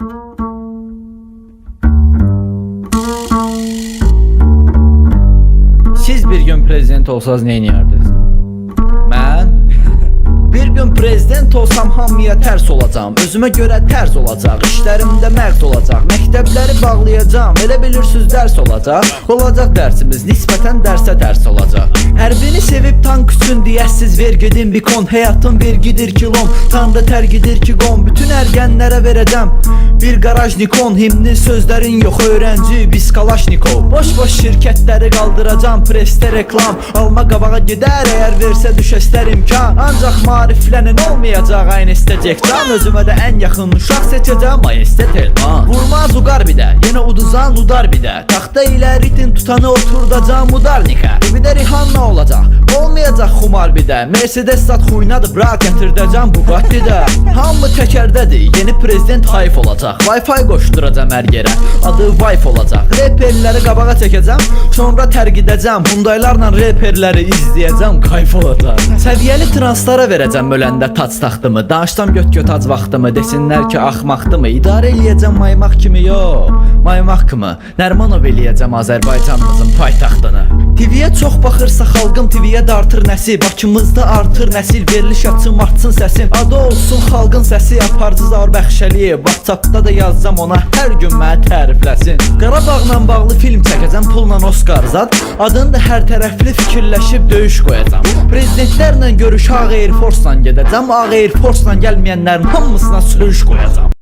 Siz bir gün prezident olsanız ne ederdiniz? Mən bir gün prezident olsam hamıya tərs olacağım. Özümə görə tərz olacaq, işlərimdə mərd olacaq. Məktəbləri bağlayacağım, elə bilirsiniz dərs olacaq. Olacaq dərsimiz, nisbətən dərsə dərs olacaq. Hərbini sevib tank üçün deyəsiz vergidin bikon. Həyatın vergidir kilon, tanrı tərgidir ki qon. Bütün ərgənlərə verəcəm bir garaj Nikon. Himni sözlərin yox öğrenci, biz Kalaşnikov. Boş şirkətləri qaldıracam, presdə reklam. Alma qabağa gedər, əgər versə düşəstər imkan. Ancaq mariflənin olmayacaq aynı istəyəcək can. Özümə də ən yaxın uşaq seçəcəm, majestet elman. Vurmaz uqar bir də, yenə uduzan udar bir də. Taxta ilə ritin tutanı oturdacam udarnikə. Bir də Rihanna olacaq, olmayacaq xumar bir də. Mercedes sat xuynadır, bırak gətirdəcəm Bugatti'də. Hamı təkərdədir, yeni prezident hayf olacaq. Wi-Fi qoşduracam hər yerə, adı Wi-Fi olacaq. Reperləri qabağa çəkəcəm, sonra tərgidəcəm. Hyundai'larla reperləri izləyəcəm, kayf olacaq. Səviyyəli translara verəcəm öləndə tac taxtımı. Danışsam göt ac vaxtımı, desinlər ki axmaqdımı. İdarə eləyəcəm maymaq kimi, yox, maymaq kimi. Nərmanov eləyəcəm Azərbaycanımızın paytaxtını. TV-yə çox baxırsa xalqım, TV-yə dartır nəsil. Bakımızda artır nəsil, veriliş açım, artsın səsim. Adı olsun xalqın səsi, aparıcı Zaur Bəxşəliyev. WhatsAppda da yazsam ona, hər gün məni tərifləsin. Qarabağla bağlı film çəkəcəm, pulla Oscar zad. Adını da hər tərəfli fikirləşib döyüş qoyacam. Prezidentlərlə görüş Air Force-la gedəcəm. Air Force-la gəlməyənlərin hamısına söyüş qoyacam.